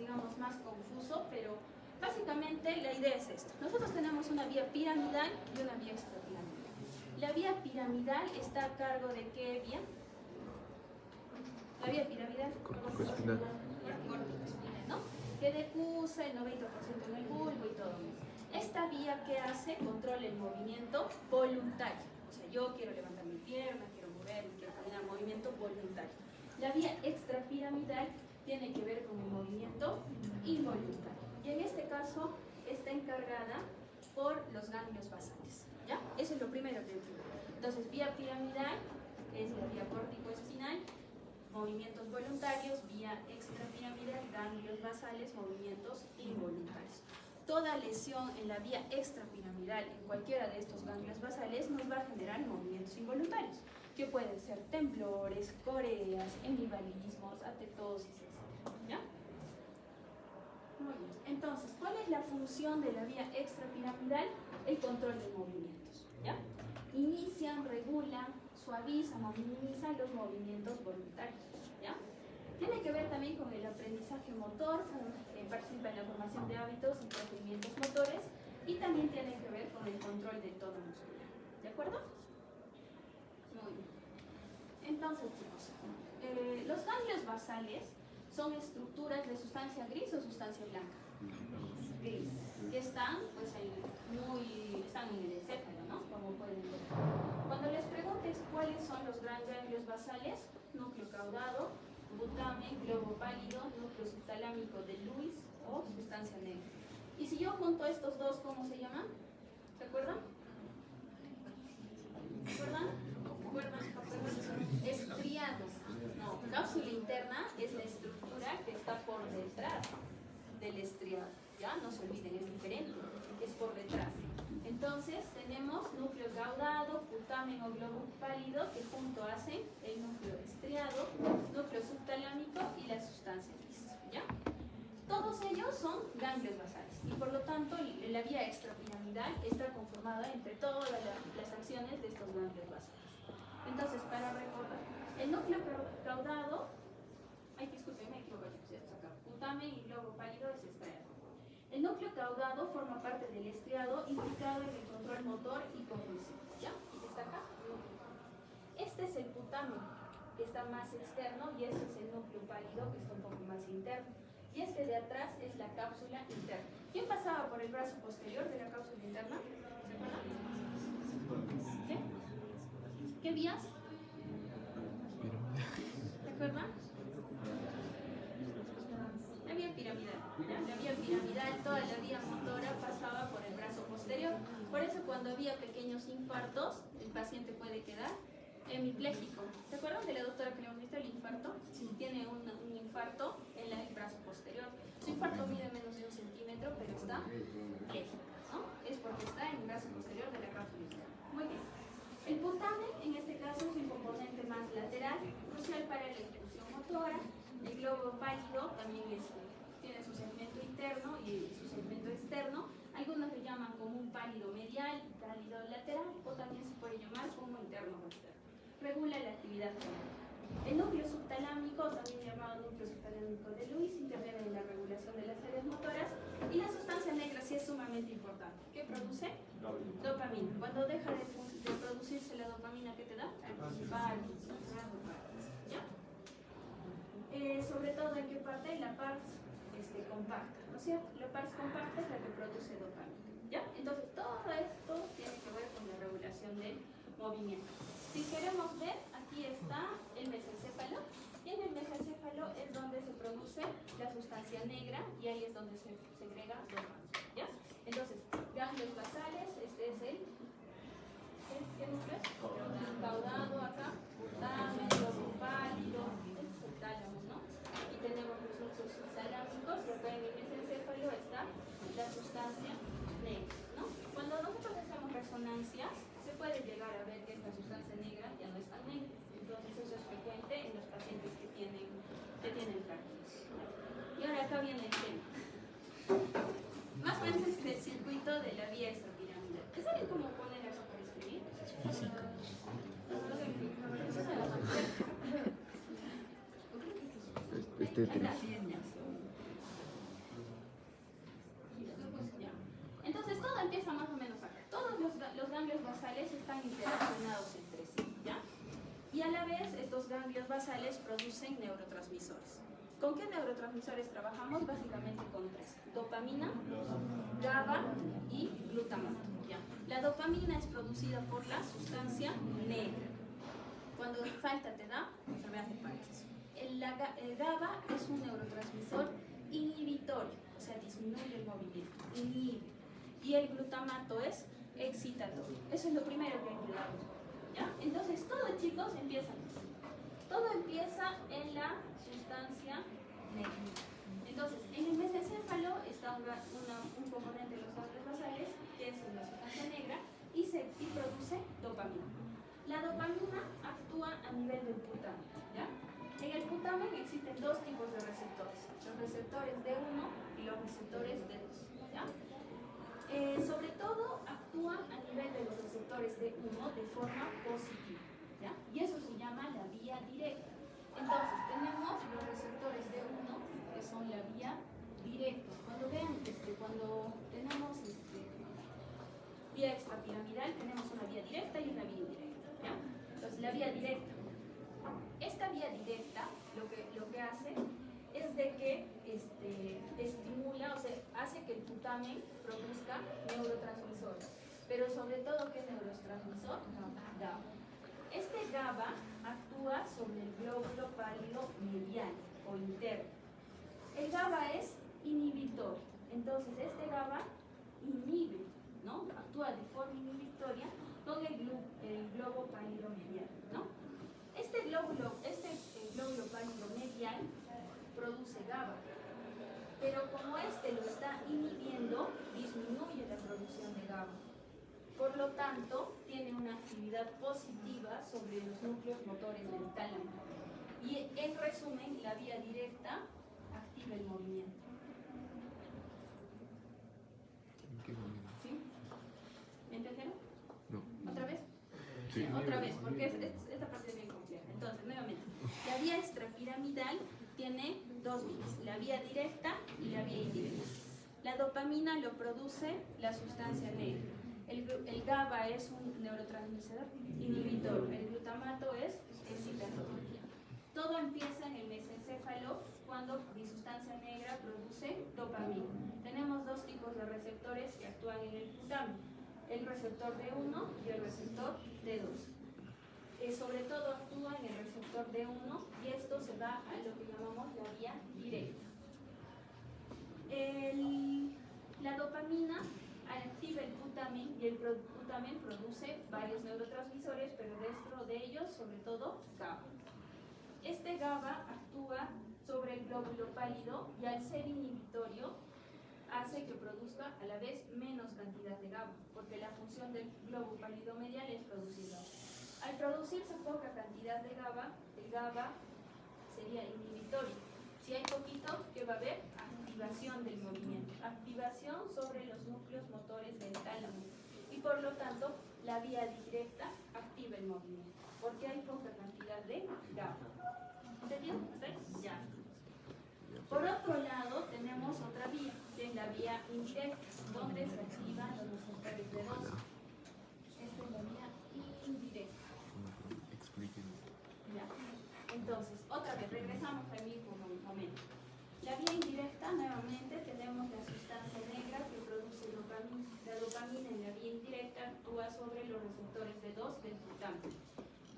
digamos, más confuso, pero básicamente la idea es esto. Nosotros tenemos una vía piramidal y una vía extrapiramidal. La vía piramidal está a cargo de ¿qué vía? La vía piramidal, Corticoespinal. Corticoespinal, ¿no? Que decusa el 90% en el bulbo y todo eso. Esta vía, ¿qué hace? Controla el movimiento voluntario. O sea, yo quiero levantar mi pierna, quiero moverme, quiero caminar, movimiento voluntario. La vía extrapiramidal tiene que ver con el movimiento involuntario. Y en este caso está encargada por los ganglios basales. ¿Ya? Eso es lo primero que decimos. Entonces, vía piramidal es la vía corticoespinal, movimientos voluntarios, vía extrapiramidal, ganglios basales, movimientos involuntarios. Toda lesión en la vía extrapiramidal, en cualquiera de estos ganglios basales, nos va a generar movimientos involuntarios, que pueden ser temblores, coreas, hemivalismos, atetosis, etc. ¿Ya? Muy bien. Entonces, ¿cuál es la función de la vía extrapiramidal? El control de movimientos. ¿Ya? Inician, regulan, suavizan o minimizan los movimientos voluntarios. ¿Ya? Tiene que ver también con el aprendizaje motor, participa en la formación de hábitos y procedimientos motores, y también tiene que ver con el control del tono muscular. ¿De acuerdo? Muy bien. Entonces, chicos, los ganglios basales son estructuras de sustancia gris o sustancia blanca. Gris, que están, pues, están en el encéfalo, ¿no? Como pueden ver. Cuando les preguntes cuáles son los ganglios basales, núcleo caudado, putamen, globo pálido, núcleo subtalámico de Lewis o sustancia negra. Y si yo junto estos dos, ¿cómo se llaman? ¿Se acuerdan? ¿Recuerdan? Estriados. No, cápsula interna es la estructura que está por detrás del estriado. Ya, no se olviden, es diferente, es por detrás. Entonces tenemos núcleo caudado, putamen o globo pálido, que junto hacen el núcleo estriado, núcleo subtalámico y la sustancia gris. ¿Ya? Todos ellos son ganglios basales y por lo tanto la vía extrapiramidal está conformada entre todas las acciones de estos ganglios basales. Entonces, para recordar, el núcleo caudado, disculpen, me equivoco, acá, putamen y globo pálido es estriado. El núcleo caudado forma parte del estriado implicado en el control motor y cognición. ¿Ya? ¿Está acá? Este es el putamen, que está más externo, y este es el núcleo pálido, que está un poco más interno. Y este de atrás es la cápsula interna. ¿Quién pasaba por el brazo posterior de la cápsula interna? ¿Se acuerdan? ¿Qué? ¿Qué vías? ¿Se acuerdan? La vía piramidal. La vía piramidal, toda la vía motora pasaba por el brazo posterior. Por eso cuando había pequeños infartos, el paciente puede quedar hemipléjico. ¿Se acuerdan de la doctora que le hemos visto el infarto? Tiene un infarto en el brazo posterior. Su infarto mide menos de 1 centímetro, pero está pléjico, ¿no? Es porque está en el brazo posterior de la cápsula interna. Muy bien. El putamen, en este caso, es un componente más lateral, crucial para la ejecución motora. El globo pálido también tiene su segmento interno y su segmento externo. Algunos lo llaman como un pálido medial, pálido lateral, o también se puede llamar como interno o externo. Regula la actividad renal. El núcleo subtalámico, también llamado núcleo subtalámico de Lewis, interviene en la regulación de las áreas motoras. Y la sustancia negra sí es sumamente importante. ¿Qué produce? Dopamina. Cuando deja de producirse la dopamina, ¿qué te da? ¿Ya? Sobre todo, ¿en qué parte? La pars compacta, ¿no es cierto? La pars compacta es la que produce dopamina. ¿Ya? Entonces, todo esto tiene que ver con la regulación del movimiento. Si queremos ver, aquí está el mesencéfalo, y en el mesencéfalo es donde se produce la sustancia negra, y ahí es donde se segrega dopamina. ¿Ya? Entonces, ganglios basales, este es el ¿qué núcleo? Caudado acá, putamen, globo pálido, el subtálamo, ¿no? Y tenemos los núcleos subtalámicos, y acá en el mesencéfalo está la sustancia negra, ¿no? Cuando nosotros hacemos resonancias, se puede llegar a ver que esta sustancia negra ya no es tan negra. Entonces eso es frecuente en los pacientes que tienen Parkinson. Y ahora acá viene el tema. Más o menos es el circuito de la vía extrapiramidal. ¿Saben cómo poner eso para escribir? Física. Estética. basales producen neurotransmisores. ¿Con qué neurotransmisores trabajamos? Básicamente con tres: dopamina, GABA y glutamato. ¿Ya? La dopamina es producida por la sustancia negra. Cuando falta te da enfermedad de Parkinson. El GABA es un neurotransmisor inhibitorio, o sea, disminuye el movimiento, inhibe. Y el glutamato es excitatorio. Eso es lo primero que hay que dar. ¿Ya? Entonces, todo, chicos, empieza así. Todo empieza en la sustancia negra. Entonces, en el mesencéfalo está un componente de los ganglios basales, que es la sustancia negra, y produce dopamina. La dopamina actúa a nivel del putamen. ¿Ya? En el putamen existen dos tipos de receptores: los receptores D1 y los receptores D2. ¿Ya? Sobre todo actúan a nivel de los receptores D1 de forma positiva. ¿Ya? Y eso se llama la vía directa. Entonces, tenemos los receptores D1, que son la vía directa. Cuando vean, cuando tenemos vía extrapiramidal, tenemos una vía directa y una vía indirecta. ¿Ya? Entonces, la vía directa. Esta vía directa lo que hace es de que estimula, o sea, hace que el putamen produzca neurotransmisores. Pero sobre todo, ¿qué neurotransmisor? GABA. Este GABA actúa sobre el glóbulo pálido medial o interno. El GABA es inhibitor. Entonces, este GABA inhibe, ¿no? Actúa de forma inhibitoria con el globo pálido medial, ¿no? Este glóbulo pálido medial produce GABA, pero como lo está inhibiendo, disminuye la producción de GABA. Por lo tanto, tiene una actividad positiva sobre los núcleos motores del tálamo. Y en resumen, la vía directa activa el movimiento. ¿Sí? ¿Me entendieron? No. ¿Otra vez? Sí. Otra vez, porque esta parte es bien compleja. Entonces, nuevamente, la vía extrapiramidal tiene dos vías: la vía directa y la vía indirecta. La dopamina lo produce la sustancia negra. El GABA es un neurotransmisor inhibitor. El glutamato es excitatorio. Todo empieza en el mesencéfalo cuando mi sustancia negra produce dopamina. Tenemos dos tipos de receptores que actúan en el putamen: el receptor D1 y el receptor D2. Sobre todo actúa en el receptor D1 y esto se da a lo que llamamos la vía directa. La dopamina activa el putamen y el putamen produce varios neurotransmisores, pero dentro de ellos, sobre todo, GABA. Este GABA actúa sobre el glóbulo pálido y, al ser inhibitorio, hace que produzca a la vez menos cantidad de GABA, porque la función del globo pálido medial es producir GABA. Al producirse poca cantidad de GABA, el GABA sería inhibitorio. Si hay poquito, ¿qué va a haber? Activación del movimiento, activación sobre los núcleos motores del tálamo, y por lo tanto la vía directa activa el movimiento porque hay poca cantidad de GABA. ¿Entendido? Ya. Por otro lado, tenemos otra vía, que es la vía indirecta, donde se activan los receptores de dos. Esta es la vía indirecta. Ya. Entonces, otra vez, regresamos al mismo momento. La vía indirecta, nuevamente, tenemos la sustancia negra que produce dopamina. La dopamina en la vía indirecta actúa sobre los receptores D2 del putamen.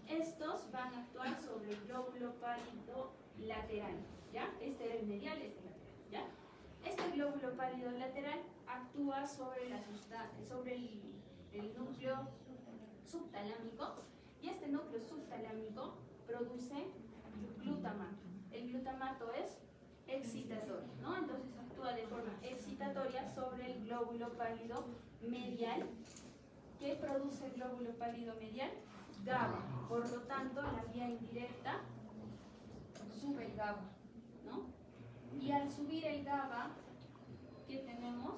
Estos van a actuar sobre el glóbulo pálido lateral, ¿ya? Este era el medial, este lateral, ¿ya? Este glóbulo pálido lateral actúa sobre el núcleo subtalámico, y este núcleo subtalámico produce glutamato. El glutamato es excitatorio, ¿no? Entonces actúa de forma excitatoria sobre el glóbulo pálido medial. ¿Qué produce el glóbulo pálido medial? GABA. Por lo tanto, la vía indirecta sube el GABA, ¿no? Y al subir el GABA, ¿qué tenemos?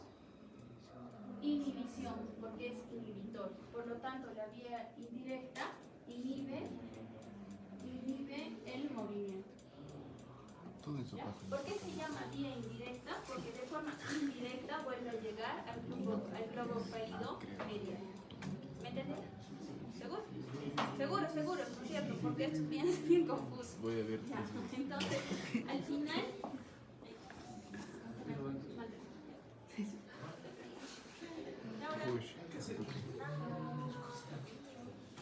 Inhibición, porque es inhibitor. Por lo tanto, la vía indirecta inhibe el movimiento. ¿Ya? ¿Por qué se llama vía indirecta? Porque de forma indirecta vuelve a llegar al globo pálido medial. ¿Me entiendes? ¿Seguro? Seguro, seguro, ¿no es cierto? Porque esto es bien confuso. Voy a ver. Ya, entonces, al final...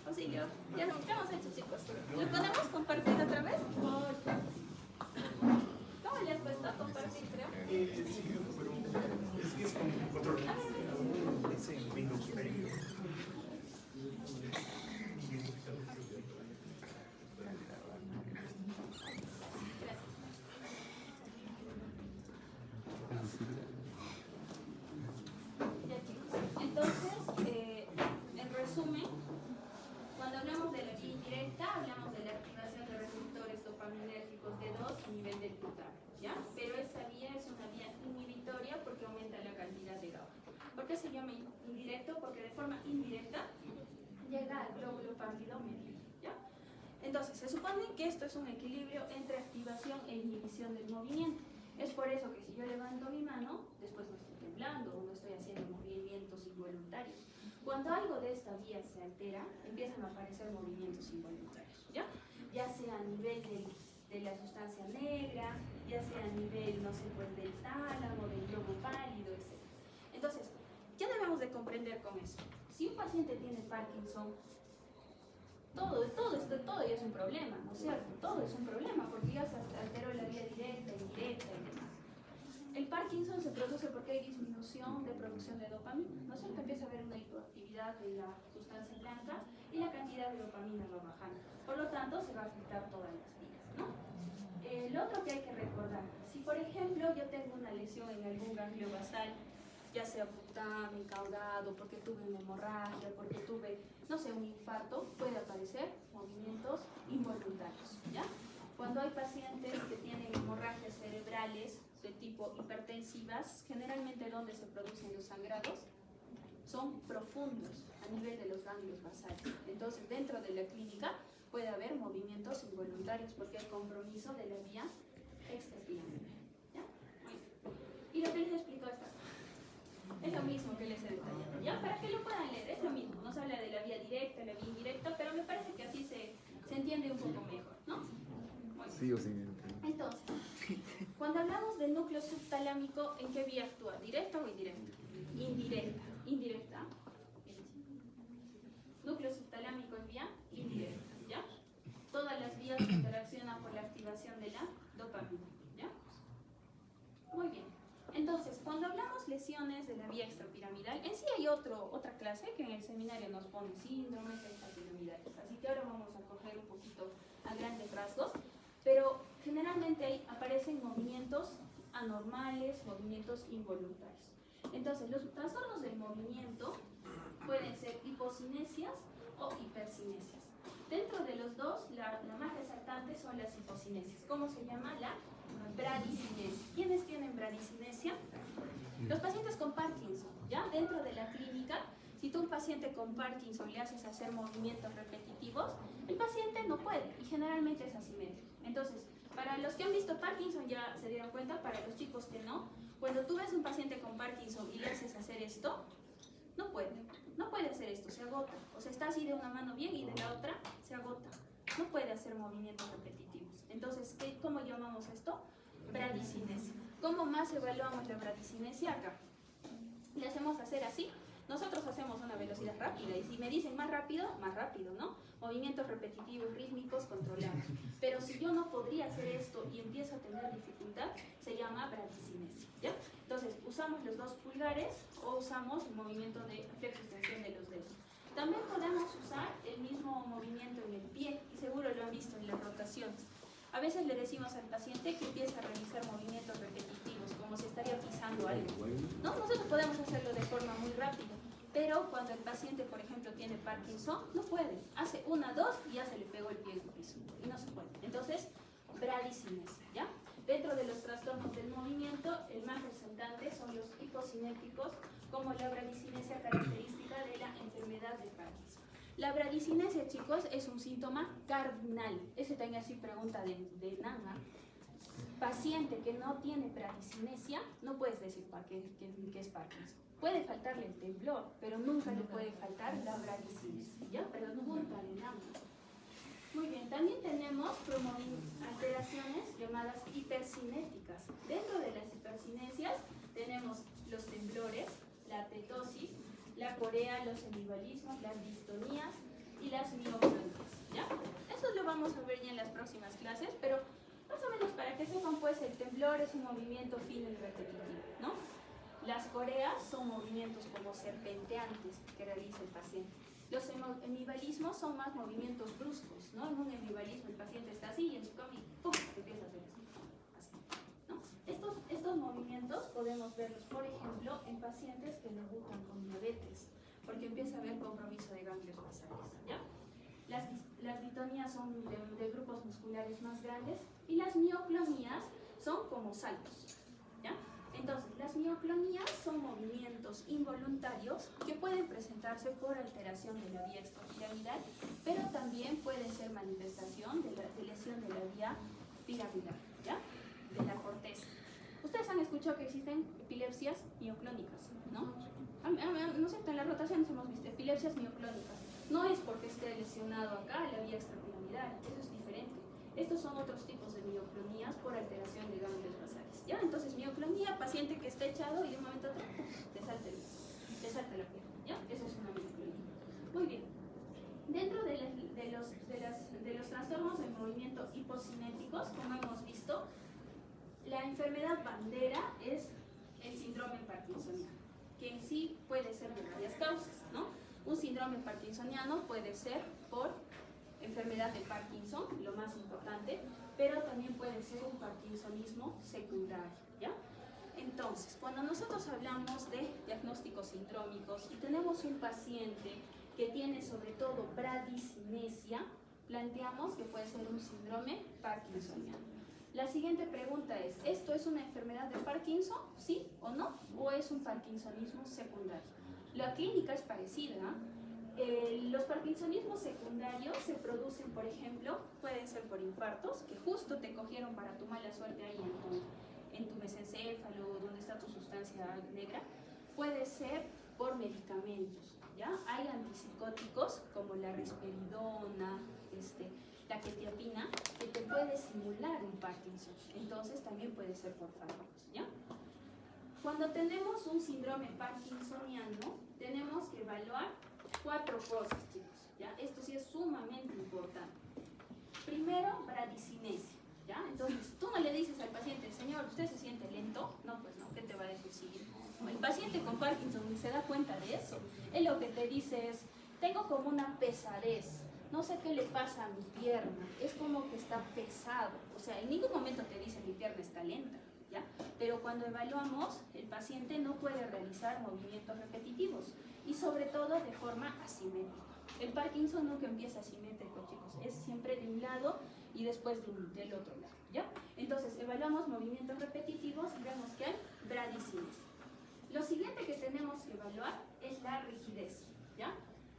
Auxilio, ya lo hemos hecho, chicos. ¿Lo podemos compartir otra vez? ¿Cómo le has puesto? Compartir, creo. Sí, pero es que es como un control. Es en Windows Paint. Ya, chicos. Entonces, en resumen, cuando hablamos de la vía indirecta, hablamos de la activación de receptores dopaminérgicos D2 a nivel del glutamato, ¿ya? Pero esta vía es una vía inhibitoria porque aumenta la cantidad de GABA. ¿Por qué se llama indirecto? Porque de forma indirecta llega al glóbulo pálido medio, ¿ya? Entonces, se supone que esto es un equilibrio entre activación e inhibición del movimiento. Es por eso que si yo levanto mi mano, después no estoy temblando o no estoy haciendo movimientos involuntarios. Cuando algo de esta vía se altera, empiezan a aparecer movimientos involuntarios, ¿ya? Ya sea a nivel de la sustancia negra, ya sea a nivel, no sé, pues del tálamo, del globo pálido, etc. Entonces, ¿qué debemos de comprender con eso? Si un paciente tiene Parkinson, todo ya es un problema, ¿no es cierto? Todo es un problema porque ya se alteró la vía directa, indirecta y demás. El Parkinson se produce porque hay disminución de producción de dopamina, ¿no es cierto? Empieza a haber una hipoactividad de la sustancia blanca y la cantidad de dopamina va bajando. Por lo tanto, se va a afectar todas las vías, ¿no? Lo otro que hay que recordar, si por ejemplo yo tengo una lesión en algún ganglio basal, ya sea putamen, caudado, porque tuve una hemorragia, porque tuve, no sé, un infarto, puede aparecer movimientos involuntarios, ¿ya? Cuando hay pacientes que tienen hemorragias cerebrales de tipo hipertensivas, generalmente donde se producen los sangrados son profundos a nivel de los ganglios basales. Entonces, dentro de la clínica puede haber movimientos involuntarios porque hay compromiso de la vía extrapiramidal, ¿ya? Y lo que les explico esta es lo mismo que les he detallado, ¿ya? Para que lo puedan leer, es lo mismo. Nos habla de la vía directa, la vía indirecta, pero me parece que así se entiende un poco mejor, ¿no? Bueno. Sí o sí. Entonces, cuando hablamos del núcleo subtalámico, ¿en qué vía actúa? ¿Directa o indirecta? Indirecta. Indirecta. Núcleo subtalámico en vía indirecta, ¿ya? Todas las vías interaccionan por la activación de la dopamina, ¿ya? Muy bien. Entonces, cuando hablamos lesiones de la vía extrapiramidal, en sí hay otra clase que en el seminario nos pone síndromes extrapiramidales, así que ahora vamos a coger un poquito a grandes rasgos, pero generalmente ahí aparecen movimientos anormales, movimientos involuntarios. Entonces, los trastornos del movimiento pueden ser hipocinesias o hipercinesias. Dentro de los dos, la más resaltante son las hipocinesias. ¿Cómo se llama? La bradicinesia. ¿Quiénes tienen bradicinesia? Los pacientes con Parkinson, ¿ya? Dentro de la clínica, si tú a un paciente con Parkinson le haces hacer movimientos repetitivos, el paciente no puede y generalmente es asimétrico. Entonces, para los que han visto Parkinson ya se dieron cuenta, para los chicos que no, cuando tú ves un paciente con Parkinson y le haces hacer esto, no puede hacer esto, se agota. O sea, está así de una mano bien y de la otra se agota. No puede hacer movimientos repetitivos. Entonces, ¿cómo llamamos esto? Bradicinesia. ¿Cómo más evaluamos la bradicinesia acá? Le hacemos hacer así. Nosotros hacemos una velocidad rápida y si me dicen más rápido, ¿no? Movimientos repetitivos, rítmicos, controlados. Pero si yo no podría hacer esto y empiezo a tener dificultad, se llama bradicinesia, ¿ya? Entonces, usamos los dos pulgares o usamos el movimiento de flexo-extensión de los dedos. También podemos usar el mismo movimiento en el pie, y seguro lo han visto en las rotaciones. A veces le decimos al paciente que empiece a realizar movimientos repetitivos, como si estaría pisando algo, ¿no? Nosotros podemos hacerlo de forma muy rápida, pero cuando el paciente, por ejemplo, tiene Parkinson, no puede. Hace una, dos y ya se le pegó el pie en el piso, y no se puede. Entonces, bradicinesia, ¿ya? Dentro de los trastornos del movimiento, el más resaltante son los hipocinéticos, como la bradicinesia característica de la enfermedad de Parkinson. La bradicinesia, chicos, es un síntoma cardinal. Ese también así pregunta de Nana. paciente que no tiene bradicinesia, no puedes decir que es Parkinson. Puede faltarle el temblor, pero nunca le puede faltar la bradicinesia, ¿ya? Pero nunca le damos. Muy bien, también tenemos alteraciones llamadas hipercinéticas. Dentro de las hipercinesias tenemos los temblores, la atetosis, la corea, los hemibolismos, las distonías y las mioclonías, ¿ya? Eso lo vamos a ver ya en las próximas clases, pero más o menos para que sepan, pues el temblor es un movimiento fino y repetitivo, ¿no? Las coreas son movimientos como serpenteantes que realiza el paciente. Los hemibolismos son más movimientos bruscos, ¿no? En un hemibolismo el paciente está así y en su cama y ¡pum! Empieza a hacer así, ¿no? Estos movimientos podemos verlos, por ejemplo, en pacientes que debutan con diabetes, porque empieza a haber compromiso de ganglios basales, ¿ya? Las distonías son de grupos musculares más grandes y las mioclonías son como saltos, ¿ya? Entonces, las mioclonías son movimientos involuntarios que pueden presentarse por alteración de la vía extrapiramidal, pero también puede ser manifestación de lesión de la vía piramidal, ¿ya? De la corteza. Ustedes han escuchado que existen epilepsias mioclónicas, ¿no? ¿No es cierto? En las rotaciones hemos visto epilepsias mioclónicas. No es porque esté lesionado acá la vía extrapiramidal, eso es diferente. Estos son otros tipos de mioclonías por alteración de ganglios basales, ¿ya? Entonces, mioclonía, paciente que está echado y de un momento a otro te salta la pierna, ¿ya? Eso es una mioclonía. Muy bien. Dentro de los trastornos de movimiento hipocinéticos, como hemos visto, la enfermedad bandera es el síndrome parkinsoniano, que en sí puede ser de varias causas, ¿no? Un síndrome parkinsoniano puede ser por enfermedad de Parkinson, lo más importante, pero también puede ser un parkinsonismo secundario, ¿ya? Entonces, cuando nosotros hablamos de diagnósticos sindrómicos y tenemos un paciente que tiene sobre todo bradicinesia, planteamos que puede ser un síndrome parkinsoniano. La siguiente pregunta es, ¿esto es una enfermedad de Parkinson? ¿Sí o no? ¿O es un parkinsonismo secundario? La clínica es parecida. Los parkinsonismos secundarios se producen, por ejemplo, pueden ser por infartos, que justo te cogieron para tu mala suerte ahí en tu mesencéfalo, donde está tu sustancia negra. Puede ser por medicamentos, ¿ya? Hay antipsicóticos como la risperidona, la quetiapina, que te puede simular un Parkinson. Entonces también puede ser por fármacos, ¿ya? Cuando tenemos un síndrome parkinsoniano, tenemos que evaluar 4 cosas, chicos, ¿ya? Esto sí es sumamente importante. Primero, bradicinesia, ¿ya? Entonces, tú no le dices al paciente, señor, ¿usted se siente lento? No, pues no, ¿qué te va a decir? Sí. El paciente con Parkinson ni se da cuenta de eso. Él lo que te dice es, tengo como una pesadez, no sé qué le pasa a mi pierna, es como que está pesado. O sea, en ningún momento te dice mi pierna está lenta, ¿ya? Pero cuando evaluamos, el paciente no puede realizar movimientos repetitivos y sobre todo de forma asimétrica. El Parkinson nunca empieza asimétrico, chicos, es siempre de un lado y después del otro lado, ¿ya? Entonces, evaluamos movimientos repetitivos y vemos que hay bradicinesia. Lo siguiente que tenemos que evaluar es la rigidez, ¿ya?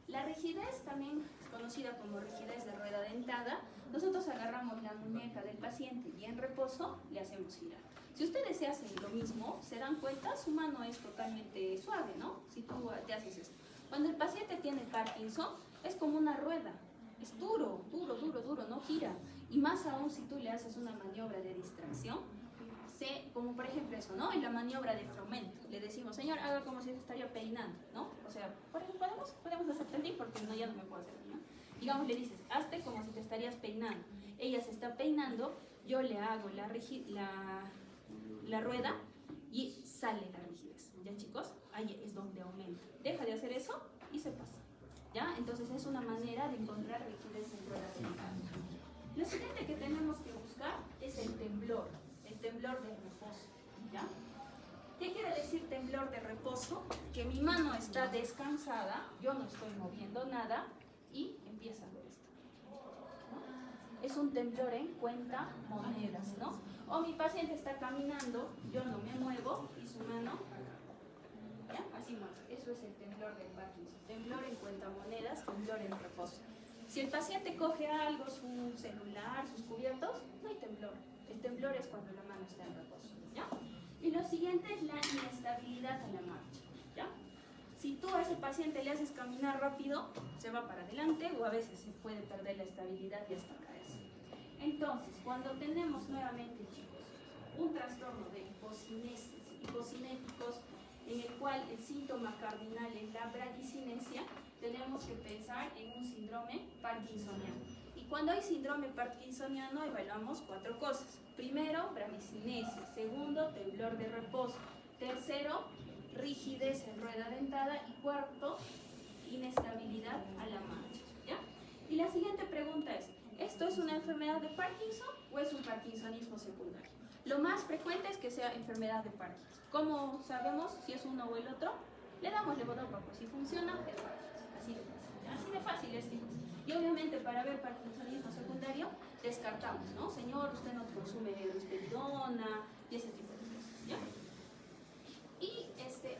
La rigidez, también conocida como rigidez de rueda dentada, nosotros agarramos la muñeca del paciente y en reposo le hacemos girar. Si ustedes se hacen lo mismo, se dan cuenta, su mano es totalmente suave, ¿no? Si tú te haces esto. Cuando el paciente tiene Parkinson, es como una rueda. Es duro, no gira. Y más aún si tú le haces una maniobra de distracción, como por ejemplo eso, ¿no? En la maniobra de Froment, le decimos, señor, haga como si se estaría peinando, ¿no? O sea, podemos hacer así porque no, ya no me puedo hacer, ¿no? Digamos, le dices, hazte como si te estarías peinando. Ella se está peinando, yo le hago la rueda y sale la rigidez, ¿ya, chicos? Ahí es donde aumenta. Deja de hacer eso y se pasa, ¿ya? Entonces es una manera de encontrar rigidez en ruedas dentadas. Lo siguiente que tenemos que buscar es el temblor de reposo, ¿ya? ¿Qué quiere decir temblor de reposo? Que mi mano está descansada, yo no estoy moviendo nada y empieza a ver esto, ¿no? Es un temblor en cuenta monedas, ¿no? O mi paciente está caminando, yo no me muevo y su mano, ¿ya? Así mueve. Eso es el temblor del Parkinson. Temblor en cuenta monedas, temblor en reposo. Si el paciente coge algo, su celular, sus cubiertos, no hay temblor. El temblor es cuando la mano está en reposo, ¿ya? Y lo siguiente es la inestabilidad en la marcha, ¿ya? Si tú a ese paciente le haces caminar rápido, se va para adelante o a veces se puede perder la estabilidad y hasta caerse. Entonces, cuando tenemos nuevamente, chicos, un trastorno de hipocinéticos en el cual el síntoma cardinal es la bradicinesia, tenemos que pensar en un síndrome parkinsoniano. Y cuando hay síndrome parkinsoniano evaluamos 4 cosas. Primero, bradicinesia. Segundo, temblor de reposo. Tercero, rigidez en rueda dentada. Y cuarto, inestabilidad a la marcha, ¿ya? Y la siguiente pregunta es, ¿esto es una enfermedad de Parkinson o es un parkinsonismo secundario? Lo más frecuente es que sea enfermedad de Parkinson. ¿Cómo sabemos si es uno o el otro? Le damos levodopa, pues si funciona, es Parkinson. Así de fácil. Así de fácil es, chicos. Y obviamente para ver parkinsonismo secundario, descartamos, ¿no? Señor, usted no consume risperidona y ese tipo de cosas, ¿ya? Y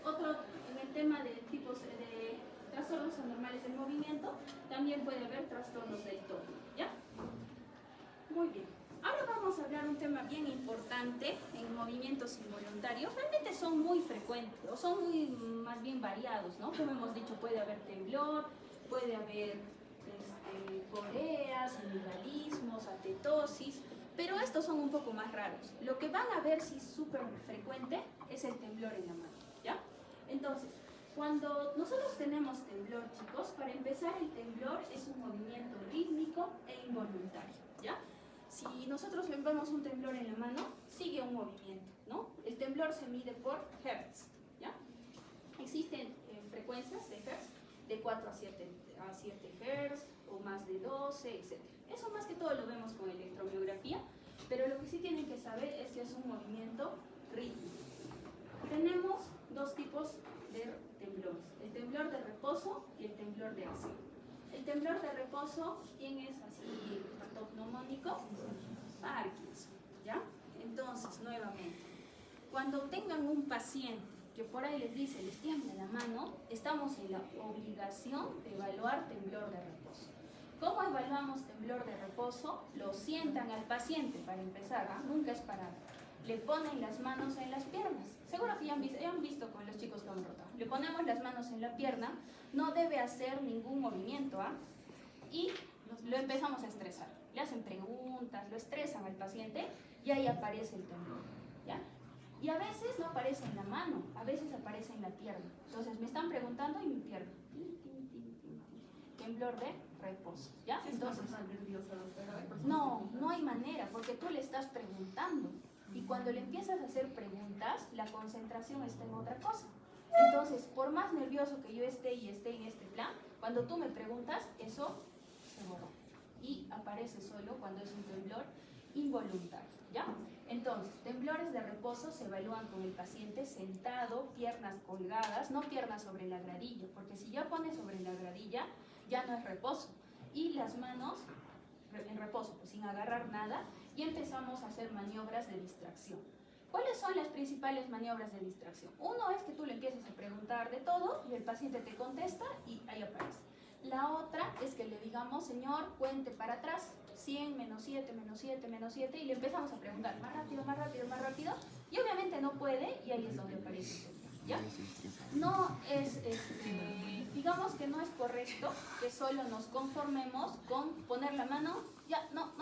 otro, en el tema de tipos de trastornos anormales del movimiento, también puede haber trastornos del tono, ¿ya? Muy bien. Ahora vamos a hablar un tema bien importante en movimientos involuntarios. Realmente son muy frecuentes, o son muy, más bien variados, ¿no? Como hemos dicho, puede haber temblor, puede haber coreas, amigdalismos, atetosis, pero estos son un poco más raros. Lo que van a ver si es súper frecuente es el temblor en la mano, ¿ya? Entonces, cuando nosotros tenemos temblor, chicos, para empezar el temblor es un movimiento rítmico e involuntario, ¿ya? Si nosotros vemos un temblor en la mano, sigue un movimiento, ¿no? El temblor se mide por hertz, ¿ya? Existen frecuencias de hertz de 4 a 7 hertz o más de 12, etc. Eso más que todo lo vemos con electromiografía, pero lo que sí tienen que saber es que es un movimiento rítmico. Tenemos 2 tipos de temblores, el temblor de reposo y el temblor de acción. El temblor de reposo, ¿quién es así patognomónico? Parkinson, ¿ya? Entonces, nuevamente, cuando tengan un paciente que por ahí les dice, les tiembla la mano, estamos en la obligación de evaluar temblor de reposo. ¿Cómo evaluamos temblor de reposo? Lo sientan al paciente para empezar, ¿ah? Nunca es parado. Le ponen las manos en las piernas. Seguro que ya han visto con los chicos que han rotado. Le ponemos las manos en la pierna, no debe hacer ningún movimiento, ¿ah? Y lo empezamos a estresar. Le hacen preguntas, lo estresan al paciente y ahí aparece el temblor, ¿ya? Y a veces no aparece en la mano, a veces aparece en la pierna. Entonces me están preguntando y mi pierna. Temblor de reposo, ¿ya? Entonces, no hay manera, porque tú le estás preguntando. Y cuando le empiezas a hacer preguntas, la concentración está en otra cosa. Entonces, por más nervioso que yo esté y esté en este plan, cuando tú me preguntas, eso se borra. Y aparece solo cuando es un temblor involuntario, ¿ya? Entonces, temblores de reposo se evalúan con el paciente sentado, piernas colgadas, no piernas sobre la gradilla, porque si ya pones sobre la gradilla, ya no es reposo. Y las manos en reposo, pues sin agarrar nada, y empezamos a hacer maniobras de distracción. ¿Cuáles son las principales maniobras de distracción? Uno es que tú le empieces a preguntar de todo y el paciente te contesta y ahí aparece. La otra es que le digamos, señor, cuente para atrás, 100, menos 7, menos 7, menos 7, y le empezamos a preguntar más rápido, más rápido, más rápido, y obviamente no puede, y ahí es donde aparece el temblor, ¿ya? No es, digamos que no es correcto que solo nos conformemos con poner la mano, ya, no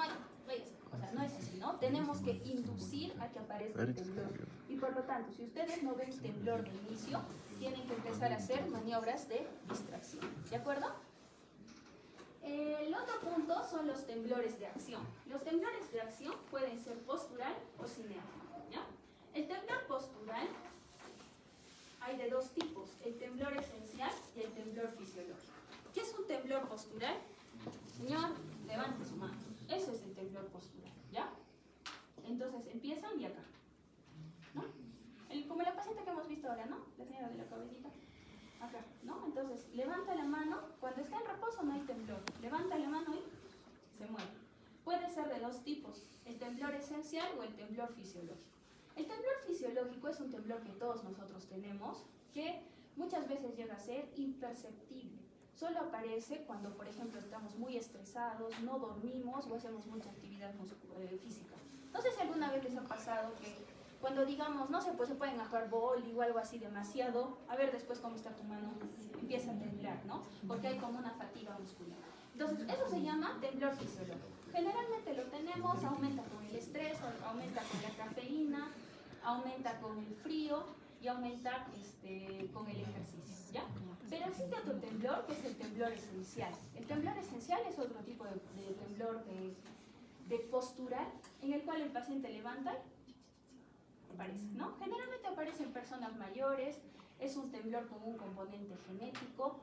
hay, o sea, no es así, ¿no? Tenemos que inducir a que aparezca el temblor. Y por lo tanto, si ustedes no ven temblor de inicio, tienen que empezar a hacer maniobras de distracción, ¿de acuerdo? El otro punto son los temblores de acción. Los temblores de acción pueden ser postural o cinético, ¿ya? El temblor postural hay de 2 tipos, el temblor esencial y el temblor fisiológico. ¿Qué es un temblor postural? Señor, levante su mano. Eso es el temblor postural, ¿ya? Entonces empiezan y acá, ¿no? Como la paciente que hemos visto ahora, ¿no? La señora de la cabecita. Acá, ¿no? Entonces, levanta la mano, cuando está en reposo no hay temblor. Levanta la mano y se mueve. Puede ser de 2 tipos, el temblor esencial o el temblor fisiológico. El temblor fisiológico es un temblor que todos nosotros tenemos, que muchas veces llega a ser imperceptible. Solo aparece cuando, por ejemplo, estamos muy estresados, no dormimos o hacemos mucha actividad física. No sé si alguna vez les ha pasado que cuando digamos, no sé, pues se pueden jugar boli o algo así demasiado, a ver después cómo está tu mano, empieza a temblar, ¿no? Porque hay como una fatiga muscular. Entonces, eso se llama temblor fisiológico. Generalmente lo tenemos, aumenta con el estrés, aumenta con la cafeína, aumenta con el frío y aumenta con el ejercicio, ¿ya? Pero existe otro temblor que es el temblor esencial. El temblor esencial es otro tipo de temblor de postural en el cual el paciente levanta y aparece, ¿no? Generalmente aparece en personas mayores, es un temblor con un componente genético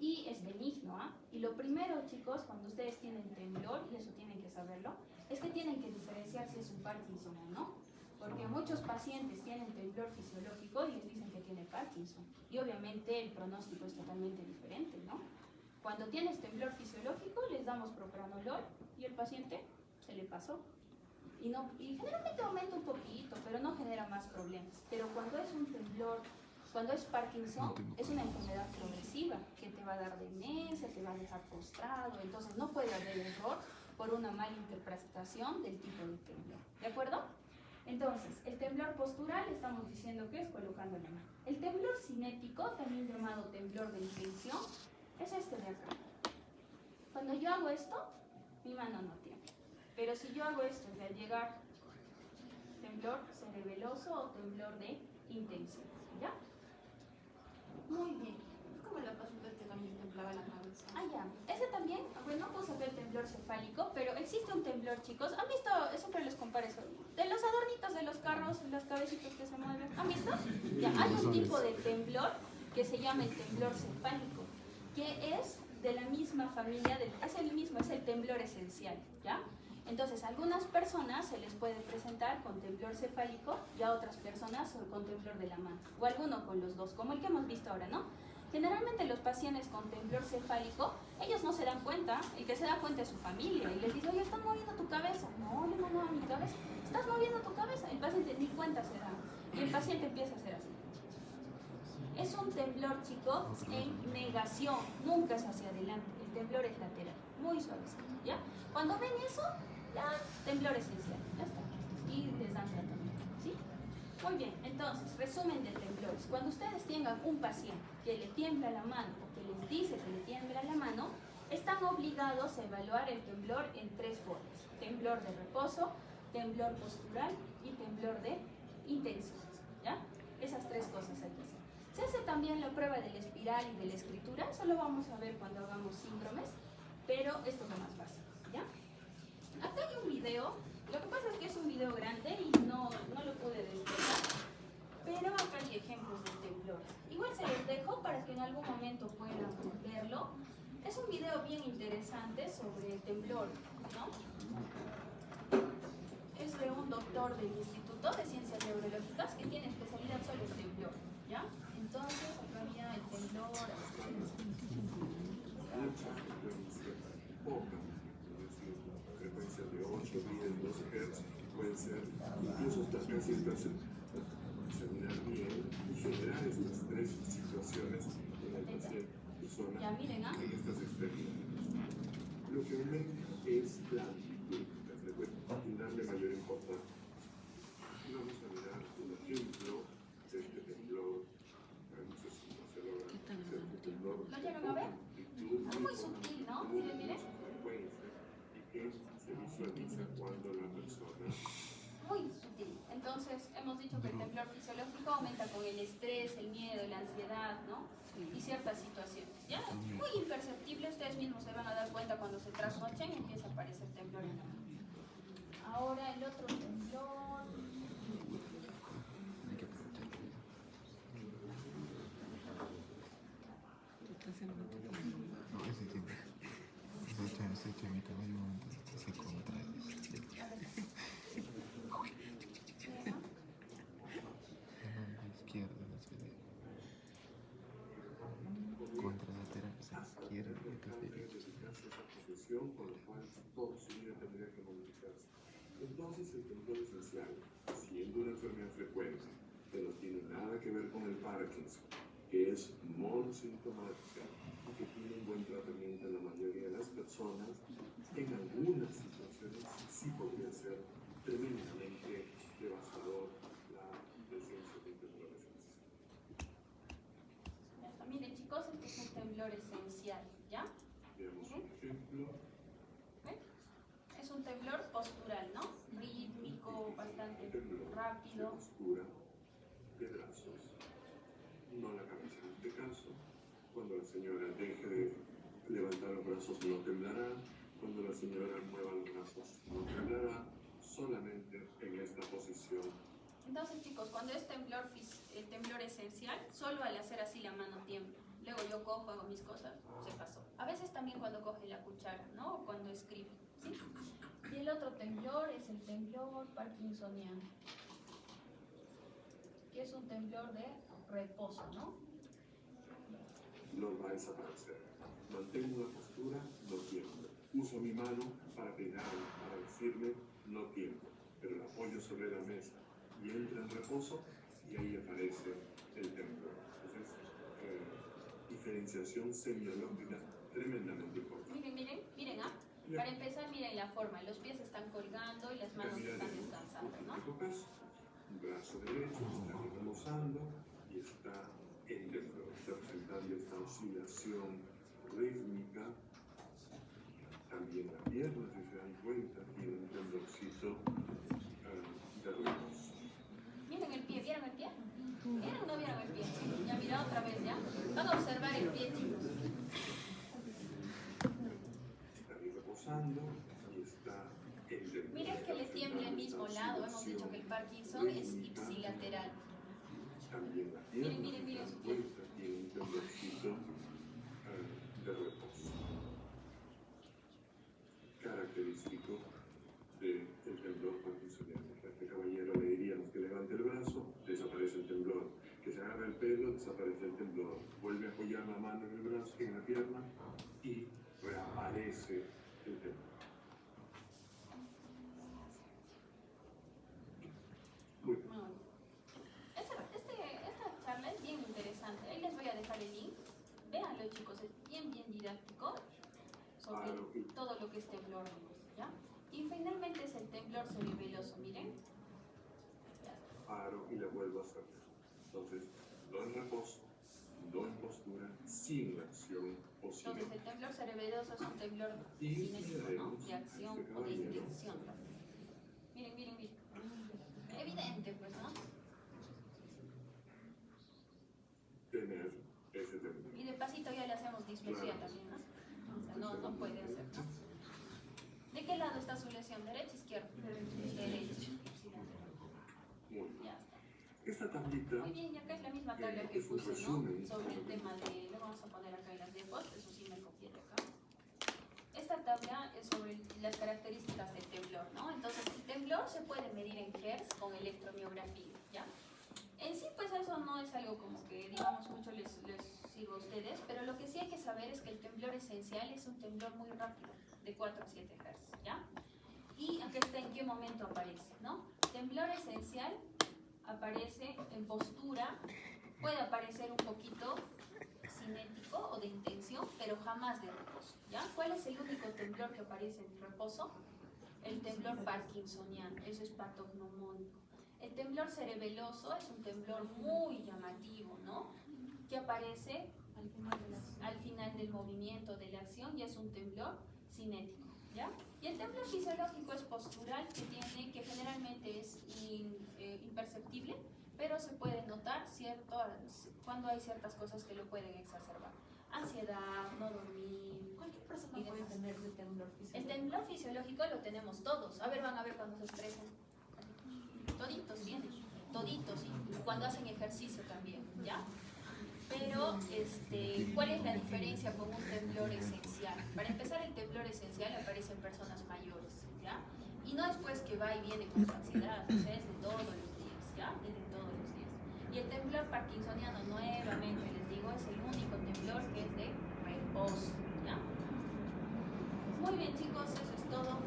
y es benigno, ¿ah? Y lo primero, chicos, cuando ustedes tienen temblor, y eso tienen que saberlo, es que tienen que diferenciar si es un Parkinson o no. Porque muchos pacientes tienen temblor fisiológico y les dicen que tiene Parkinson. Y obviamente el pronóstico es totalmente diferente, ¿no? Cuando tienes temblor fisiológico, les damos propranolol y el paciente se le pasó. Y generalmente aumenta un poquito, pero no genera más problemas. Pero cuando es un temblor, cuando es Parkinson, es una enfermedad progresiva que te va a dar demencia, te va a dejar postrado. Entonces no puede haber error por una mala interpretación del tipo de temblor. ¿De acuerdo? Entonces, el temblor postural estamos diciendo que es colocando la mano. El temblor cinético, también llamado temblor de intención, es este de acá. Cuando yo hago esto, mi mano no tiembla. Pero si yo hago esto y al llegar, temblor cerebeloso o temblor de intención, ¿ya? Muy bien. Como la paciente que también temblaba la cabeza. Ah, ya. Ese también, bueno, no puedo saber el temblor cefálico, pero existe un temblor, chicos. ¿Han visto? Siempre les comparo eso. De los adornitos de los carros, las cabecitas que se mueven. ¿Han visto? Ya, hay un tipo de temblor que se llama el temblor cefálico, que es de la misma familia, es el mismo, es el temblor esencial, ¿ya? Entonces, a algunas personas se les puede presentar con temblor cefálico y a otras personas con temblor de la mano, o alguno con los dos, como el que hemos visto ahora, ¿no? Generalmente los pacientes con temblor cefálico, ellos no se dan cuenta, el que se da cuenta es su familia y les dice, oye, ¿estás moviendo tu cabeza? No, yo no muevo mi cabeza. ¿Estás moviendo tu cabeza? El paciente ni cuenta se da y el paciente empieza a hacer así. Es un temblor, chicos, en negación, nunca es hacia adelante, el temblor es lateral, muy suavecito, ¿ya? Cuando ven eso, ya, temblor esencial, ya está, y les dan tratamiento, ¿sí? Muy bien, entonces, resumen de temblores. Cuando ustedes tengan un paciente que le tiembla la mano o que les dice que le tiembla la mano, están obligados a evaluar el temblor en tres formas. Temblor de reposo, temblor postural y temblor de intención, ¿ya? Esas tres cosas hay que hacer. Se hace también la prueba de la espiral y de la escritura, eso lo vamos a ver cuando hagamos síndromes, pero esto es lo más básico, ¿ya? Acá hay un video, lo que pasa es que es un video grande y no lo pude despegar, pero acá hay ejemplos de temblor. Igual se los dejo para que en algún momento puedan verlo. Es un video bien interesante sobre el temblor, ¿no? Es de un doctor del Instituto de Ciencias Neurológicas que tiene especialidad solo en temblor, ¿ya? Entonces, acá había el temblor. Frecuencia de 8, 10, 12 Hz, pueden ser incluso hasta casi examinar bien y generar estas tres situaciones en el paciente, persona, Ya miren, ¿ah? en estas experiencias. Lo que aumenta es la amplitud, la frecuencia, y darle mayor importancia. Vamos a mirar un ejemplo de este temblor. No sé si no se logra hacer este temblor. ¿Lo llegan a ver? Es muy sutil, ¿no? Miren, miren. Que se visualiza cuando la persona Muy sutil. Entonces, hemos dicho que el temblor fisiológico aumenta con el estrés, el miedo, la ansiedad, ¿no? Y ciertas situaciones. Ya, muy imperceptible, ustedes mismos se van a dar cuenta cuando se trasnochen y empieza a aparecer temblor en la mano. Ahora el otro temblor. Mi caballo se contrae. Izquierda, la ciudad. Contralateral, izquierda, derecha. esa profesión con la cual todo su vida tendría que comunicarse. Entonces el temblor esencial, siendo una enfermedad frecuente, que no tiene nada que ver con el Parkinson, que es monosintomática y que tiene un buen tratamiento en la mayoría de las personas, en algunas situaciones sí podría ser tremendamente devastador la presencia de temblores. Ya está. Miren chicos, este es un temblor esencial, ¿ya? Veamos un ejemplo. ¿Ven? Es un temblor postural, ¿no? Rítmico, bastante Temblor de rápido. postura, de brazos, no la cabeza en este caso. Cuando la señora deje de levantar los brazos no temblará. Cuando la señora mueva los brazos no temblará. Solamente en esta posición. Entonces chicos, cuando es temblor, temblor esencial, solo al hacer así la mano tiembla. Luego yo cojo, hago mis cosas, se pasó. A veces también cuando coge la cuchara, ¿no? O cuando escribe, ¿sí? Y el otro temblor es el temblor parkinsoniano, que es un temblor de reposo, ¿no? No va a desaparecer. Mantengo una postura, no tiemblo. Uso mi mano para pegarme, para decirme, no tiemblo. Pero la apoyo sobre la mesa y entra en reposo y ahí aparece el temblor. Entonces, diferenciación semiológica tremendamente importante. Miren, miren, miren, ¿ah? Para empezar, miren la forma. Los pies están colgando y las manos están descansando, ¿no? Caso, brazo derecho está reposando y está en temblor. Está presentando esta oscilación rítmica. También la pierna, si se dan cuenta, tiene un temblorcito de reposo. Miren el pie, ¿vieron el pie? ¿Vieron o no vieron el pie? Ya mira otra vez, ¿ya? Van a observar el pie, chicos. Está ahí reposando y está en temblor. Miren que le tiembla el mismo lado. Hemos dicho que el Parkinson es ipsilateral. También la pierna, Miren, miren, si su se dan cuenta, tiene un temblorcito de reposo. Característico del temblor parkinsoniano. A este caballero le diríamos que levante el brazo, desaparece el temblor. Que se agarre el pelo, desaparece el temblor. Vuelve a apoyar la mano en el brazo, en la pierna y reaparece el temblor. Muy bien. Esta charla es bien interesante. Ahí les voy a dejar el link. Véanlo chicos, es bien didáctico sobre todo lo que es temblor, ¿ya? Y finalmente es el temblor cerebeloso, miren. Paro y la vuelvo a hacer. Entonces, no en reposo, no en postura, sin acción o sin Entonces el temblor cerebeloso es un temblor cinético, ¿no? De acción o de intención. Miren, miren, miren. Evidente, pues, ¿no? tener ese temblor. Y de pasito ya le hacemos displosía también, ¿no? O sea, no puede hacer, ¿no? ¿De qué lado está su lesión? ¿Derecha, izquierda? Derecha. Muy bien. Ya está. Esta tablita Muy bien, y acá es la misma tabla que es un puse, ¿no? resumen. Sobre el tema de... Lo vamos a poner acá en las depos, eso sí me copié de acá. Esta tabla es sobre las características del temblor, ¿no? Entonces, el temblor se puede medir en Hertz con electromiografía, ¿ya? En sí, pues eso no es algo como que, digamos, mucho les sigo a ustedes, pero lo que sí hay que saber es que el temblor esencial es un temblor muy rápido, de 4 a 7 Hz, ¿ya? Y acá está en qué momento aparece, ¿no? Temblor esencial aparece en postura, puede aparecer un poquito cinético o de intención, pero jamás de reposo, ¿ya? ¿Cuál es el único temblor que aparece en reposo? El temblor parkinsoniano, eso es patognomónico. El temblor cerebeloso es un temblor muy llamativo, ¿no? Que aparece al final del movimiento, de la acción, y es un temblor cinético, ¿ya? Y el temblor fisiológico es postural, que generalmente es imperceptible, pero se puede notar cuando hay ciertas cosas que lo pueden exacerbar. Ansiedad, no dormir. Cualquier persona puede tener ese temblor físico. El temblor fisiológico lo tenemos todos. A ver, van a ver cuando se estresan. Toditos vienen, toditos, y cuando hacen ejercicio también, ¿ya? Pero, ¿cuál es la diferencia con un temblor esencial? Para empezar, el temblor esencial aparece en personas mayores, ¿ya? Y no después que va y viene con su ansiedad, o sea, es de todos los días, ¿ya? Es de todos los días. Y el temblor parkinsoniano, nuevamente les digo, es el único temblor que es de reposo, ¿ya? Muy bien, chicos, eso es todo.